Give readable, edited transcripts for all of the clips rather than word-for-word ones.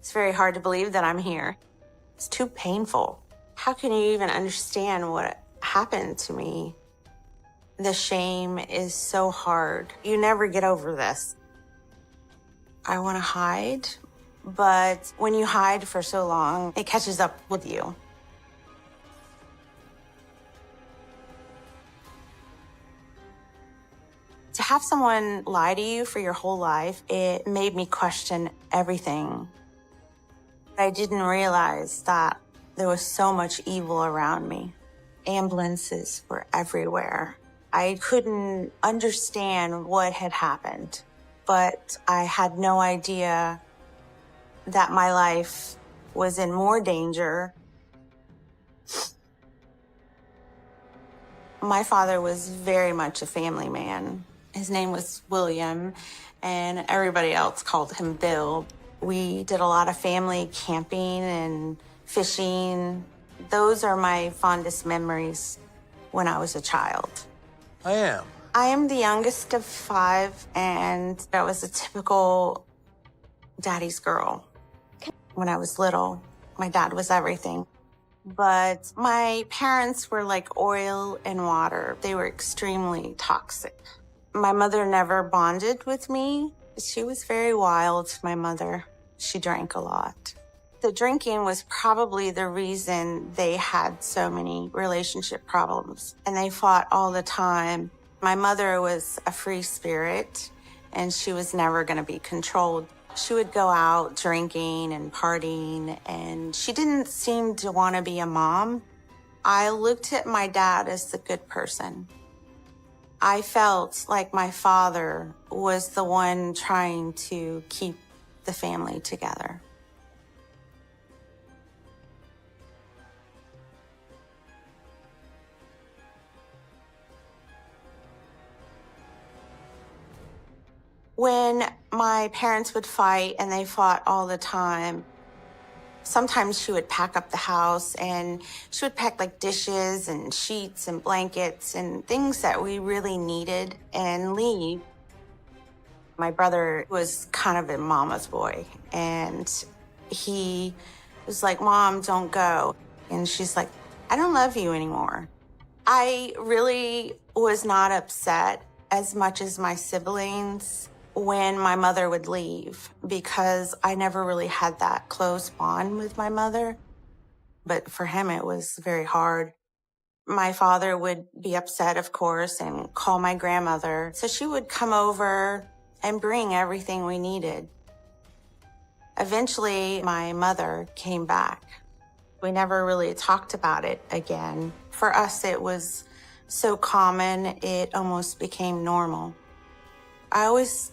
It's very hard to believe that I'm here. It's too painful. How can you even understand what happened to me? The shame is so hard. You never get over this. I want to hide, but when you hide for so long, it catches up with you. To have someone lie to you for your whole life, it made me question everything. I didn't realize that there was so much evil around me. Ambulances were everywhere. I couldn't understand what had happened, but I had no idea that my life was in more danger. My father was very much a family man. His name was William, and everybody else called him Bill. We did a lot of family camping and fishing. Those are my fondest memories when I was a child. I am the youngest of 5, and I was a typical daddy's girl. When I was little, my dad was everything. But my parents were like oil and water. They were extremely toxic. My mother never bonded with me. She was very wild, my mother. She drank a lot. The drinking was probably the reason they had so many relationship problems, and they fought all the time. My mother was a free spirit, and she was never going to be controlled. She would go out drinking and partying, and she didn't seem to want to be a mom. I looked at my dad as the good person. I felt like my father was the one trying to keep the family together. When my parents would fight, and they fought all the time, sometimes she would pack up the house, and she would pack like dishes and sheets and blankets and things that we really needed and leave. My brother was kind of a mama's boy, and he was like, "Mom, don't go." And she's like, "I don't love you anymore." I really was not upset as much as my siblings when my mother would leave, because I never really had that close bond with my mother. But for him, it was very hard. My father would be upset, of course, and call my grandmother. So she would come over and bring everything we needed. Eventually, my mother came back. We never really talked about it again. For us, it was so common, it almost became normal. I always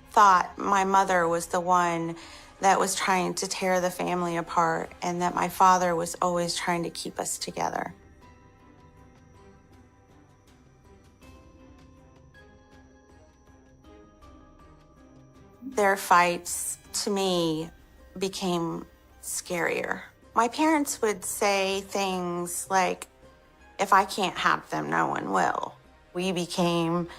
thought my mother was the one that was trying to tear the family apart, and that my father was always trying to keep us together. Their fights, to me, became scarier. My parents would say things like, "If I can't have them, no one will." We became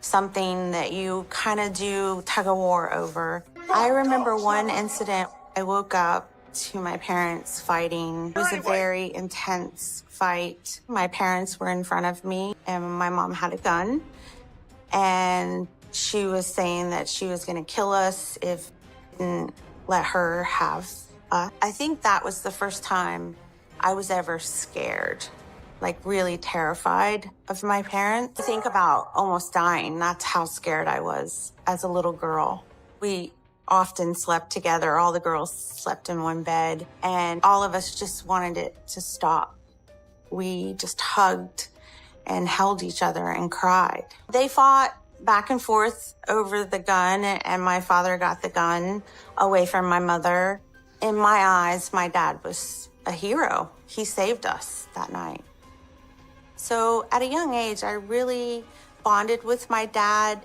something that you kind of do tug of war over. I remember one incident. I woke up to my parents fighting. It was a very intense fight. My parents were in front of me, and my mom had a gun, and she was saying that she was going to kill us if we didn't let her have us. I think that was the first time I was ever scared, like really terrified of my parents. I think about almost dying. That's how scared I was as a little girl. We often slept together. All the girls slept in one bed, and all of us just wanted it to stop. We just hugged and held each other and cried. They fought back and forth over the gun, and my father got the gun away from my mother. In my eyes, my dad was a hero. He saved us that night. So at a young age, I really bonded with my dad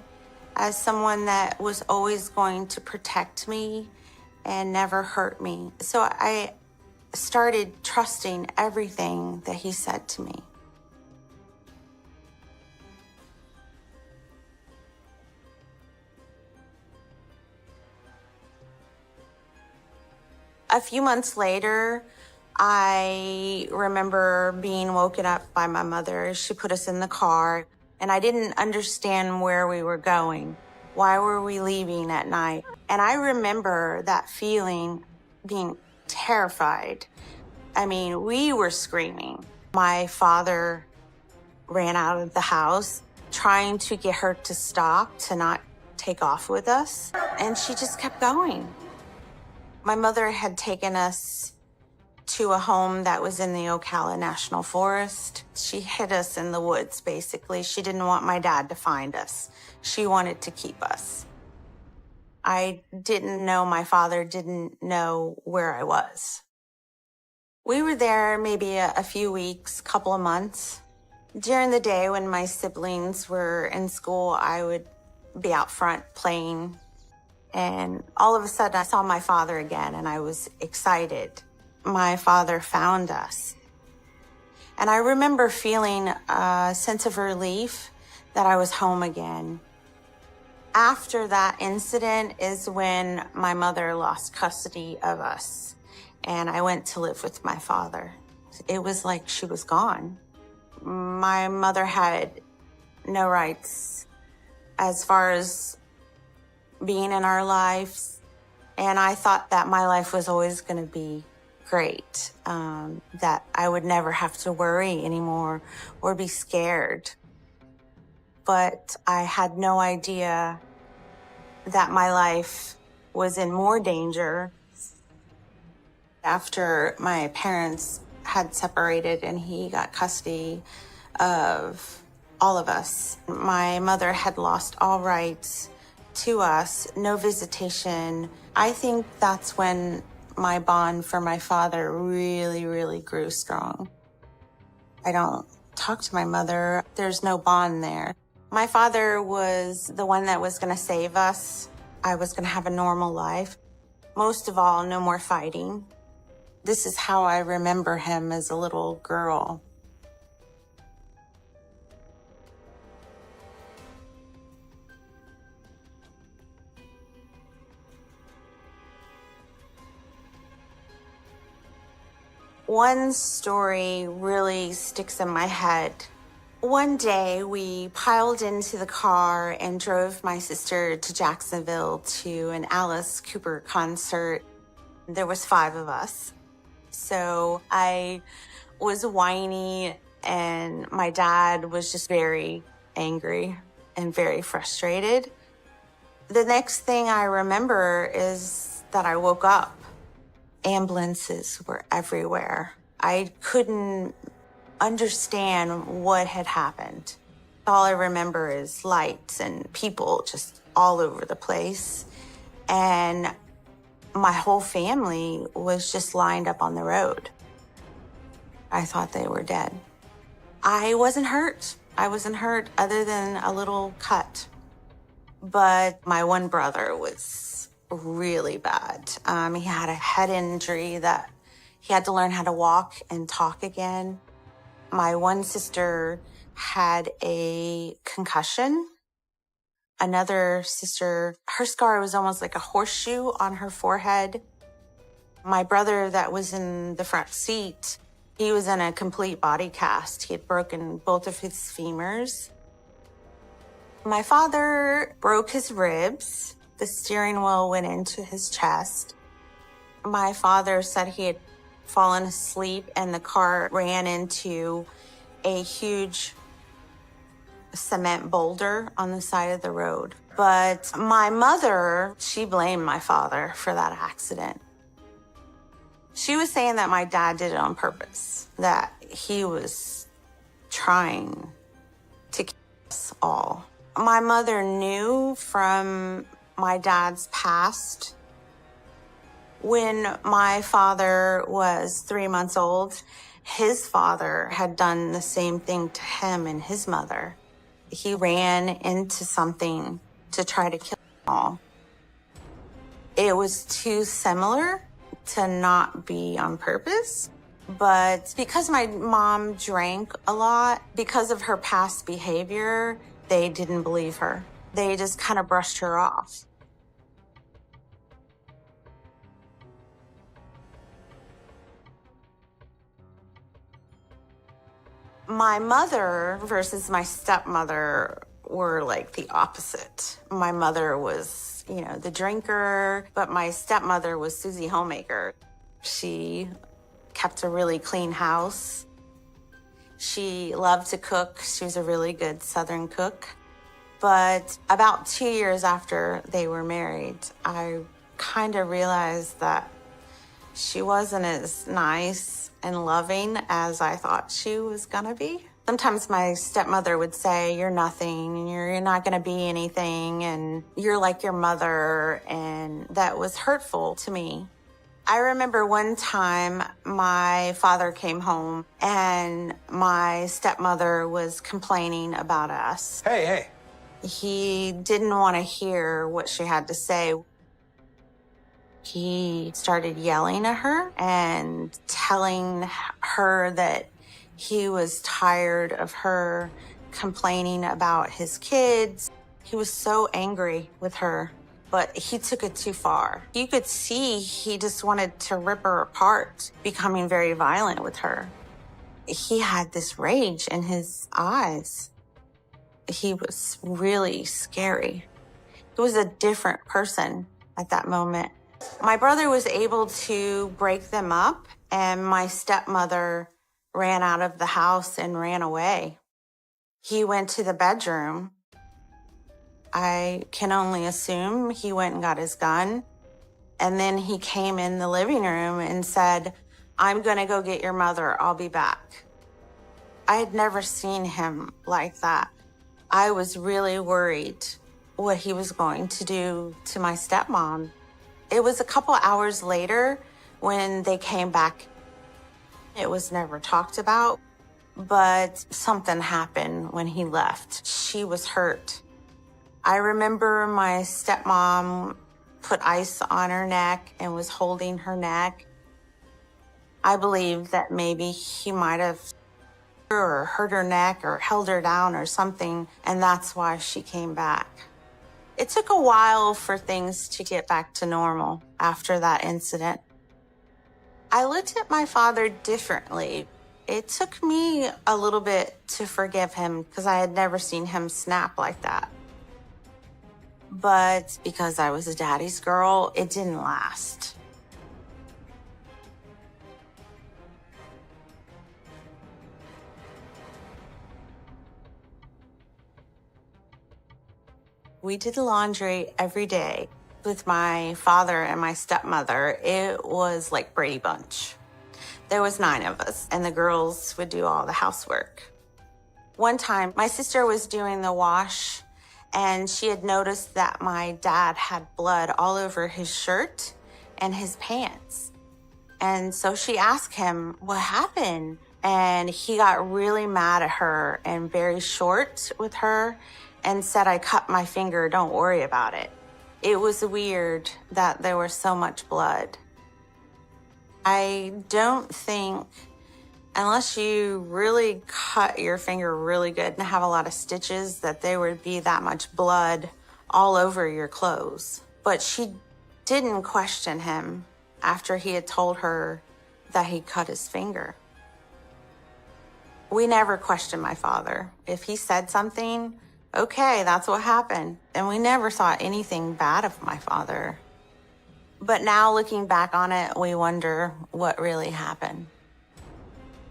as someone that was always going to protect me and never hurt me. So I started trusting everything that he said to me. A few months later, I remember being woken up by my mother. She put us in the car, and I didn't understand where we were going. Why were we leaving at night? And I remember that feeling, being terrified. I mean, we were screaming. My father ran out of the house trying to get her to stop, to not take off with us. And she just kept going. My mother had taken us to a home that was in the Ocala National Forest. She hid us in the woods, basically. She didn't want my dad to find us. She wanted to keep us. I didn't know, my father didn't know where I was. We were there maybe a few weeks, couple of months. During the day when my siblings were in school, I would be out front playing. And all of a sudden I saw my father again, and I was excited. My father found us. And I remember feeling a sense of relief that I was home again. After that incident is when my mother lost custody of us, and I went to live with my father. It was like she was gone. My mother had no rights as far as being in our lives, and I thought that my life was always going to be great, that I would never have to worry anymore or be scared. But I had no idea that my life was in more danger. After my parents had separated and he got custody of all of us, my mother had lost all rights to us, no visitation. I think that's when my bond for my father really, really grew strong. I don't talk to my mother. There's no bond there. My father was the one that was going to save us. I was going to have a normal life. Most of all, no more fighting. This is how I remember him as a little girl. One story really sticks in my head. One day we piled into the car and drove my sister to Jacksonville to an Alice Cooper concert. There was 5 of us. So I was whiny, and my dad was just very angry and very frustrated. The next thing I remember is that I woke up. Ambulances were everywhere. I couldn't understand what had happened. All I remember is lights and people just all over the place. And my whole family was just lined up on the road. I thought they were dead. I wasn't hurt. I wasn't hurt other than a little cut. But my one brother was really bad. He had a head injury that he had to learn how to walk and talk again. My one sister had a concussion. Another sister, her scar was almost like a horseshoe on her forehead. My brother that was in the front seat, he was in a complete body cast. He had broken both of his femurs. My father broke his ribs. The steering wheel went into his chest. My father said he had fallen asleep and the car ran into a huge cement boulder on the side of the road. But my mother, she blamed my father for that accident. She was saying that my dad did it on purpose, that he was trying to kill us all. My mother knew from my dad's past. When my father was 3 months old, his father had done the same thing to him and his mother. He ran into something to try to kill them all. It was too similar to not be on purpose. But because my mom drank a lot, because of her past behavior, they didn't believe her. They just kind of brushed her off. My mother versus my stepmother were like the opposite. My mother was, the drinker, but my stepmother was Susie Homemaker. She kept a really clean house. She loved to cook. She was a really good Southern cook. But about 2 years after they were married, I kind of realized that she wasn't as nice and loving as I thought she was gonna be. Sometimes my stepmother would say, "You're nothing, and you're not gonna be anything, and you're like your mother," and that was hurtful to me. I remember one time my father came home and my stepmother was complaining about us. Hey. He didn't want to hear what she had to say. He started yelling at her and telling her that he was tired of her complaining about his kids. He was so angry with her, but he took it too far. You could see he just wanted to rip her apart, becoming very violent with her. He had this rage in his eyes. He was really scary. He was a different person at that moment. My brother was able to break them up, and my stepmother ran out of the house and ran away. He went to the bedroom. I can only assume he went and got his gun. And then he came in the living room and said, "I'm going to go get your mother. I'll be back." I had never seen him like that. I was really worried what he was going to do to my stepmom. It was a couple hours later when they came back. It was never talked about, but something happened when he left. She was hurt. I remember my stepmom put ice on her neck and was holding her neck. I believe that maybe he might have or hurt her neck or held her down or something, and that's why she came back. It took a while for things to get back to normal after that incident. I looked at my father differently. It took me a little bit to forgive him because I had never seen him snap like that. But because I was a daddy's girl, it didn't last. We did laundry every day with my father and my stepmother. It was like Brady Bunch. There was 9 of us, and the girls would do all the housework. One time, my sister was doing the wash, and she had noticed that my dad had blood all over his shirt and his pants. And so she asked him, "What happened?" And he got really mad at her and very short with her and said, "I cut my finger, don't worry about it." It was weird that there was so much blood. I don't think, unless you really cut your finger really good and have a lot of stitches, that there would be that much blood all over your clothes. But she didn't question him after he had told her that he cut his finger. We never questioned my father. If he said something, okay, that's what happened. And we never thought anything bad of my father. But now looking back on it, we wonder what really happened.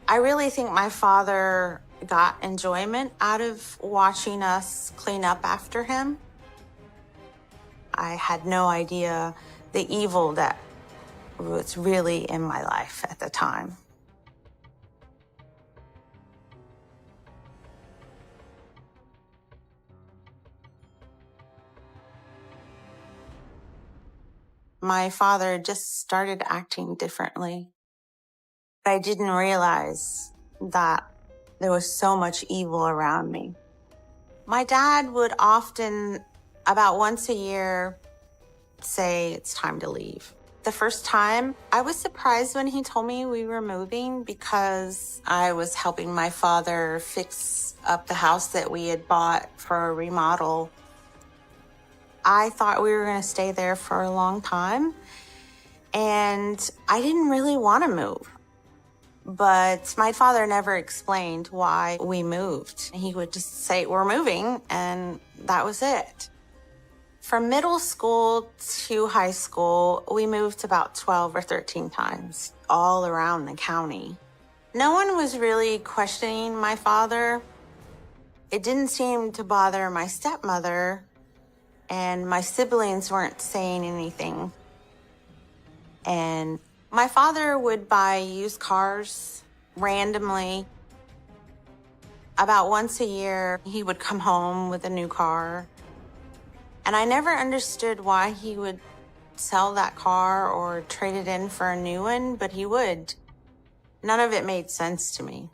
I really think my father got enjoyment out of watching us clean up after him. I had no idea the evil that was really in my life at the time. My father just started acting differently. I didn't realize that there was so much evil around me. My dad would often, about once a year, say it's time to leave. The first time, I was surprised when he told me we were moving because I was helping my father fix up the house that we had bought for a remodel. I thought we were going to stay there for a long time, and I didn't really want to move. But my father never explained why we moved. He would just say, we're moving, and that was it. From middle school to high school, we moved about 12 or 13 times, all around the county. No one was really questioning my father. It didn't seem to bother my stepmother, and my siblings weren't saying anything. And my father would buy used cars randomly. About once a year, he would come home with a new car. And I never understood why he would sell that car or trade it in for a new one, but he would. None of it made sense to me.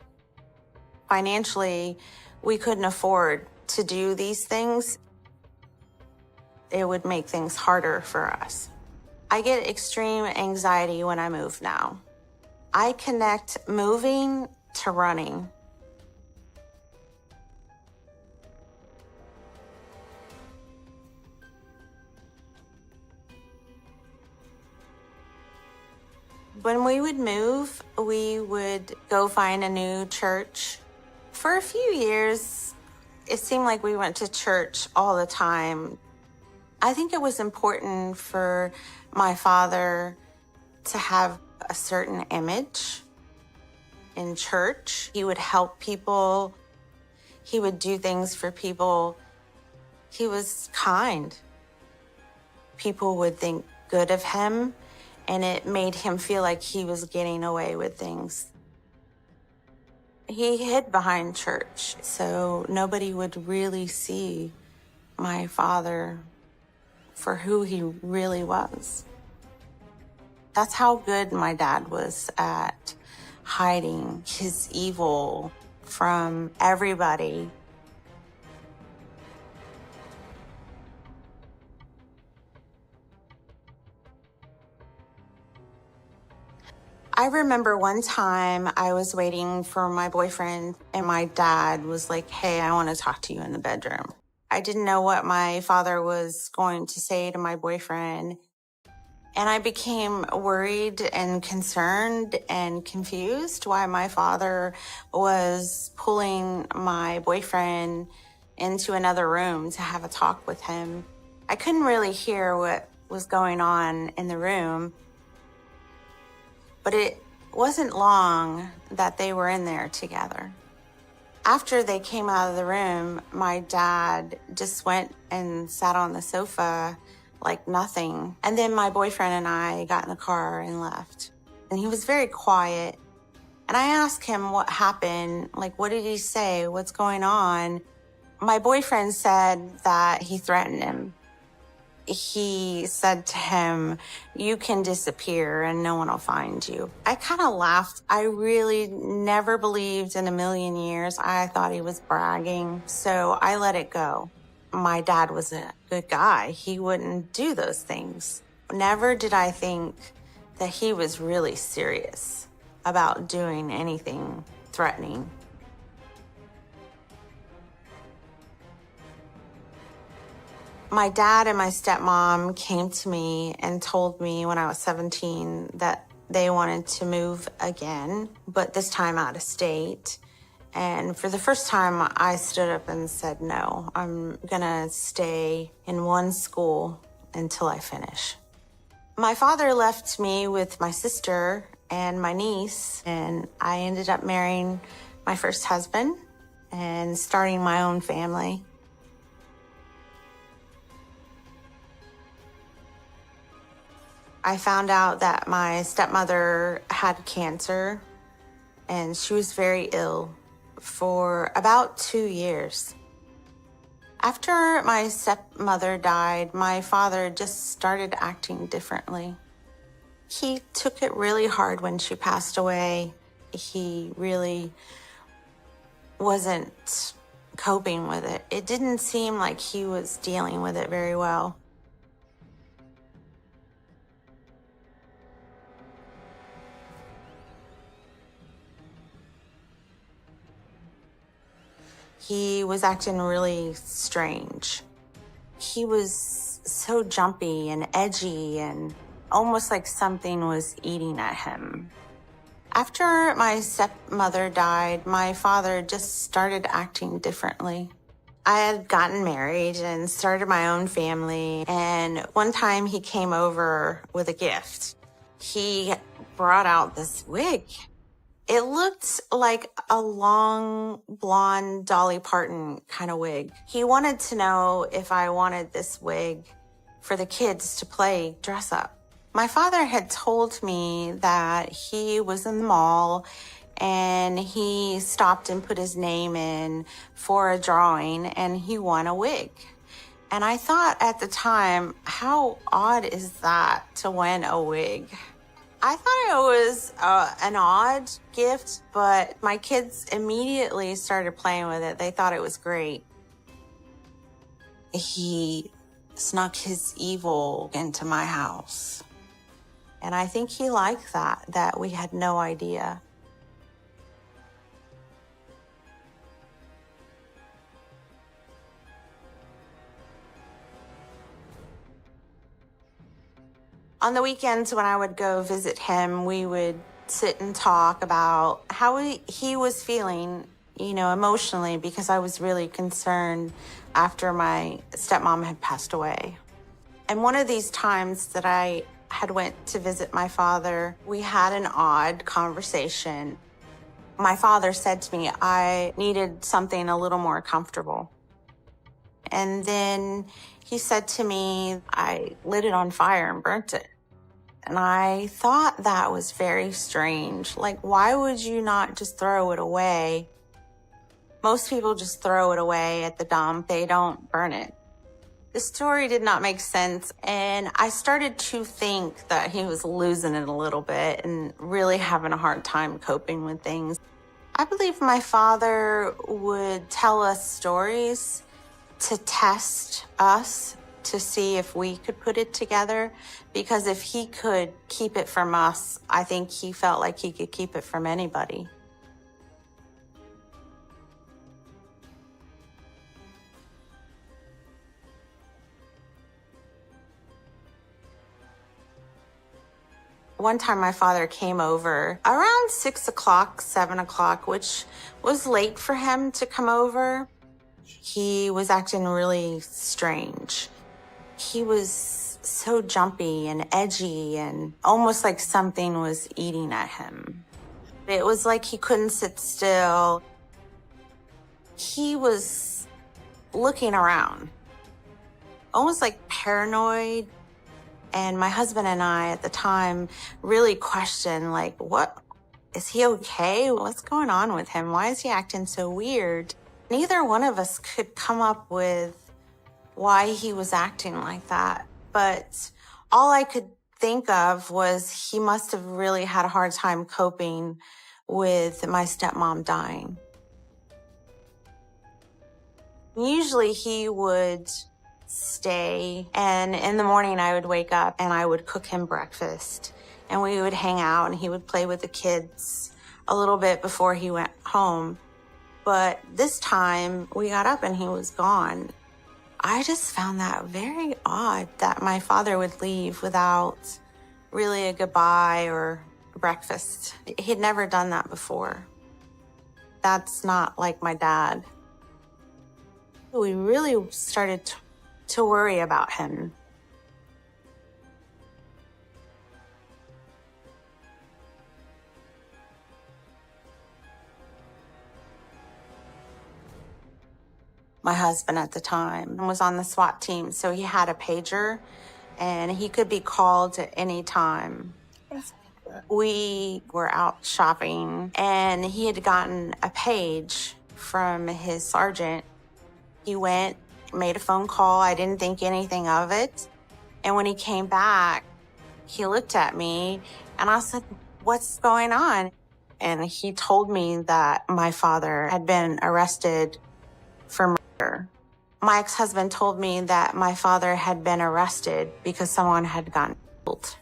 Financially, we couldn't afford to do these things. It would make things harder for us. I get extreme anxiety when I move now. I connect moving to running. When we would move, we would go find a new church. For a few years, it seemed like we went to church all the time. I think it was important for my father to have a certain image in church. He would help people. He would do things for people. He was kind. People would think good of him, and it made him feel like he was getting away with things. He hid behind church, so nobody would really see my father for who he really was. That's how good my dad was at hiding his evil from everybody. I remember one time I was waiting for my boyfriend, and my dad was like, "Hey, I want to talk to you in the bedroom." I didn't know what my father was going to say to my boyfriend, and I became worried and concerned and confused why my father was pulling my boyfriend into another room to have a talk with him. I couldn't really hear what was going on in the room, but it wasn't long that they were in there together. After they came out of the room, my dad just went and sat on the sofa like nothing. And then my boyfriend and I got in the car and left. And he was very quiet. And I asked him what happened. Like, what did he say? What's going on? My boyfriend said that he threatened him. He said to him, "You can disappear and no one will find you." I kind of laughed. I really never believed in a million years. I thought he was bragging, so I let it go. My dad was a good guy. He wouldn't do those things. Never did I think that he was really serious about doing anything threatening. My dad and my stepmom came to me and told me when I was 17 that they wanted to move again, but this time out of state. And for the first time, I stood up and said, no, I'm gonna stay in one school until I finish. My father left me with my sister and my niece, and I ended up marrying my first husband and starting my own family. I found out that my stepmother had cancer, and she was very ill for about 2 years. After my stepmother died, my father just started acting differently. He took it really hard when she passed away. He really wasn't coping with it. It didn't seem like he was dealing with it very well. He was acting really strange. He was so jumpy and edgy and almost like something was eating at him. After my stepmother died, my father just started acting differently. I had gotten married and started my own family, and one time he came over with a gift. He brought out this wig. It looked like a long, blonde Dolly Parton kind of wig. He wanted to know if I wanted this wig for the kids to play dress up. My father had told me that he was in the mall and he stopped and put his name in for a drawing and he won a wig. And I thought at the time, how odd is that to win a wig? I thought it was an odd gift, but my kids immediately started playing with it. They thought it was great. He snuck his evil into my house. And I think he liked that we had no idea. On the weekends when I would go visit him, we would sit and talk about how he was feeling, emotionally, because I was really concerned after my stepmom had passed away. And one of these times that I had went to visit my father, we had an odd conversation. My father said to me, I needed something a little more comfortable. And then he said to me, I lit it on fire and burnt it. And I thought that was very strange. Like, why would you not just throw it away? Most people just throw it away at the dump. They don't burn it. The story did not make sense, and I started to think that he was losing it a little bit and really having a hard time coping with things. I believe my father would tell us stories to test us to see if we could put it together, because if he could keep it from us, I think he felt like he could keep it from anybody. One time my father came over around 6 o'clock, 7 o'clock, which was late for him to come over. He was acting really strange. He was so jumpy and edgy and almost like something was eating at him. It was like he couldn't sit still. He was looking around, almost like paranoid. And my husband and I at the time really questioned, like, is he okay? What's going on with him? Why is he acting so weird? Neither one of us could come up with why he was acting like that. But all I could think of was he must have really had a hard time coping with my stepmom dying. Usually he would stay, and in the morning I would wake up and I would cook him breakfast and we would hang out and he would play with the kids a little bit before he went home. But this time we got up and he was gone. I just found that very odd that my father would leave without really a goodbye or breakfast. He'd never done that before. That's not like my dad. We really started to worry about him. My husband at the time was on the SWAT team, so he had a pager and he could be called at any time. We were out shopping and he had gotten a page from his sergeant. He went, made a phone call. I didn't think anything of it. And when he came back, he looked at me and I said, "What's going on?" And he told me that my father had been arrested for murder. My ex-husband told me that my father had been arrested because someone had gotten killed.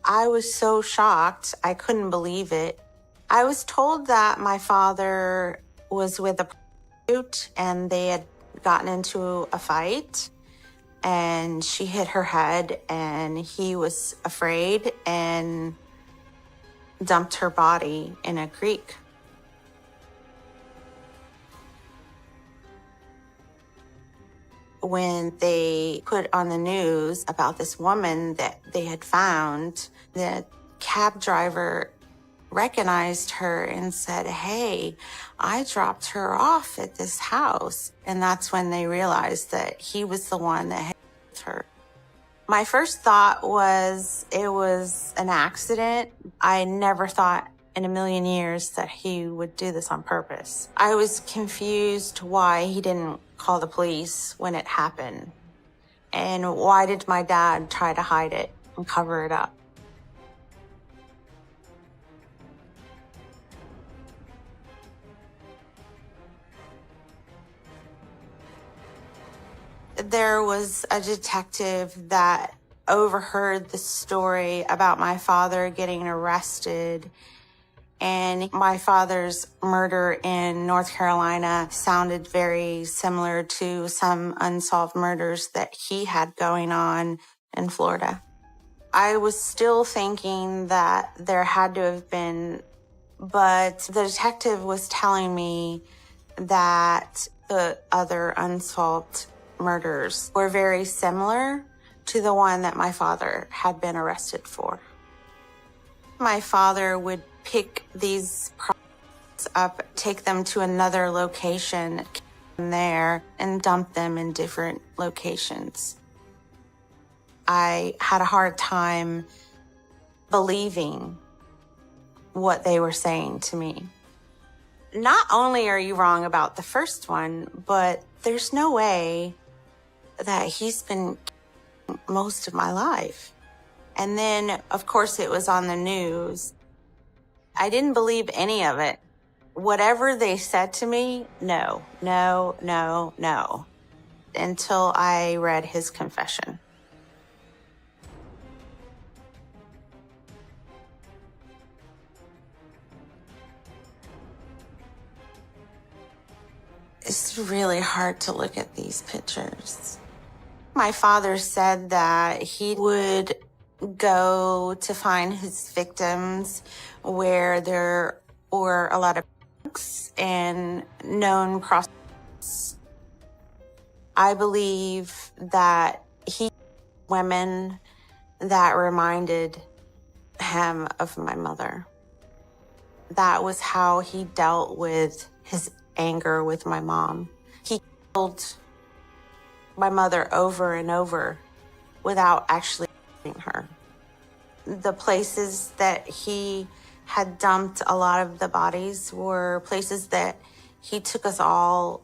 I was so shocked. I couldn't believe it. I was told that my father was with a prostitute and they had gotten into a fight and she hit her head and he was afraid and dumped her body in a creek. When they put on the news about this woman that they had found, the cab driver recognized her and said, "Hey, I dropped her off at this house." And that's when they realized that he was the one that had killed her. My first thought was it was an accident. I never thought in a million years that he would do this on purpose. I was confused why he didn't call the police when it happened. And why did my dad try to hide it and cover it up? There was a detective that overheard the story about my father getting arrested, and my father's murder in North Carolina sounded very similar to some unsolved murders that he had going on in Florida. I was still thinking that there had to have been, but the detective was telling me that the other unsolved murders were very similar to the one that my father had been arrested for. My father would pick these products up, take them to another location there, and dump them in different locations. I had a hard time believing what they were saying to me. Not only are you wrong about the first one, but there's no way that he's been most of my life. And then, of course, it was on the news. I didn't believe any of it. Whatever they said to me, no, no, no, no, until I read his confession. It's really hard to look at these pictures. My father said that he would go to find his victims where there were a lot of drugs and known prostitutes. I believe that he women that reminded him of my mother. That was how he dealt with his anger with my mom. He killed my mother over and over without actually killing her. The places that he had dumped a lot of the bodies were places that he took us all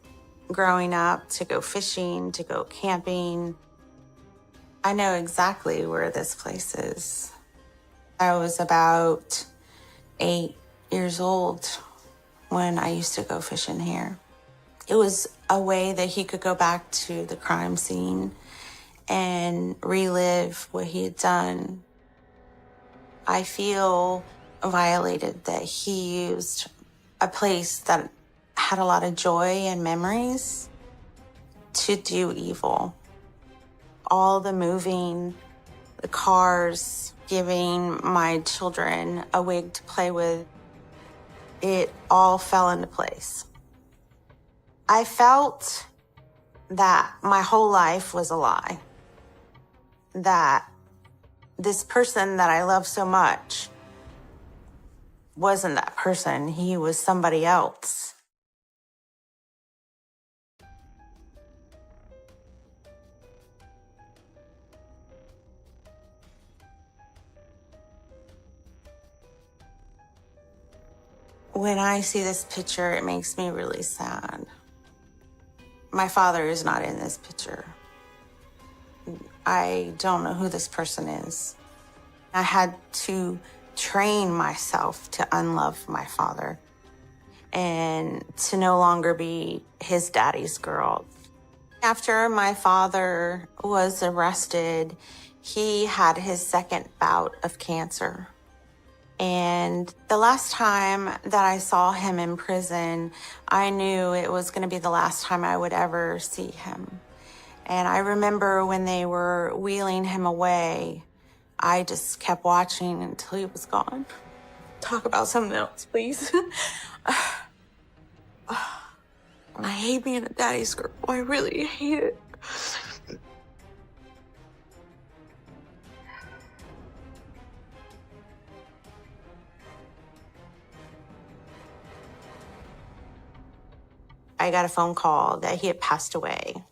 growing up to go fishing, to go camping. I know exactly where this place is. I was about 8 years old when I used to go fishing here. It was a way that he could go back to the crime scene and relive what he had done. I feel violated that he used a place that had a lot of joy and memories to do evil. All the moving, the cars, giving my children a wig to play with, it all fell into place. I felt that my whole life was a lie. That this person that I love so much wasn't that person. He was somebody else. When I see this picture, it makes me really sad. My father is not in this picture. I don't know who this person is. I had to train myself to unlove my father and to no longer be his daddy's girl. After my father was arrested, he had his second bout of cancer. And the last time that I saw him in prison, I knew it was going to be the last time I would ever see him. And I remember when they were wheeling him away, I just kept watching until he was gone. talk about something else, please. I hate being a daddy's girl. I really hate it. I got a phone call that he had passed away.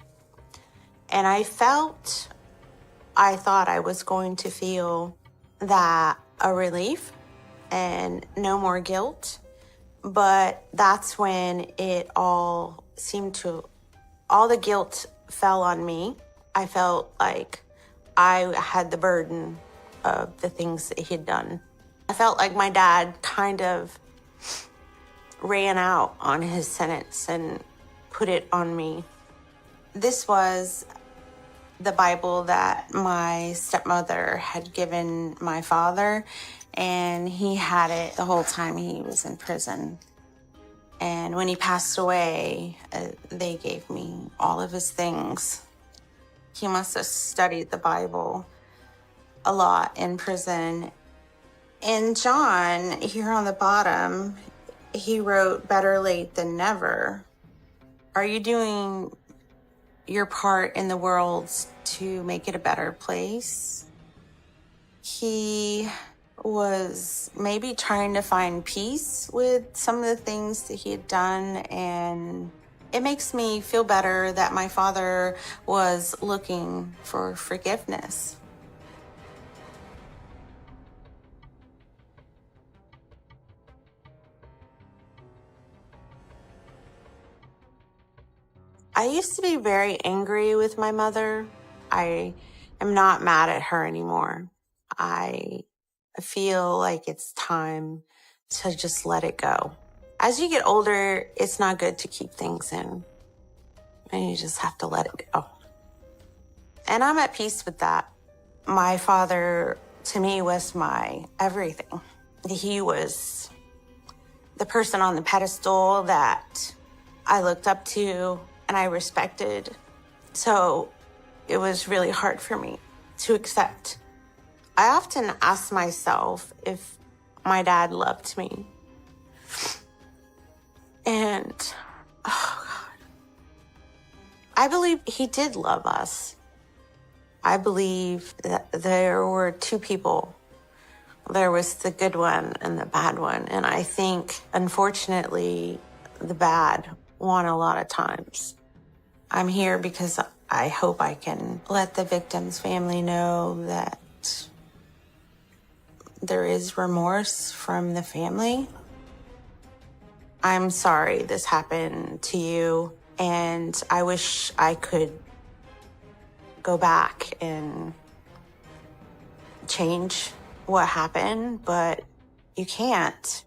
And I thought I was going to feel that a relief and no more guilt. But that's when all the guilt fell on me. I felt like I had the burden of the things that he had done. I felt like my dad kind of ran out on his sentence and put it on me. This was the Bible that my stepmother had given my father, and he had it the whole time he was in prison. And when he passed away, they gave me all of his things. He must have studied the Bible a lot in prison. In John, here on the bottom, he wrote, "Better late than never." Are you doing your part in the world to make it a better place? He was maybe trying to find peace with some of the things that he had done, and it makes me feel better that my father was looking for forgiveness. I used to be very angry with my mother. I am not mad at her anymore. I feel like it's time to just let it go. As you get older, it's not good to keep things in, and you just have to let it go. And I'm at peace with that. My father, to me, was my everything. He was the person on the pedestal that I looked up to and I respected. So it was really hard for me to accept. I often ask myself if my dad loved me. And, oh God, I believe he did love us. I believe that there were two people. There was the good one and the bad one. And I think, unfortunately, the bad won a lot of times. I'm here because I hope I can let the victim's family know that there is remorse from the family. I'm sorry this happened to you, and I wish I could go back and change what happened, but you can't.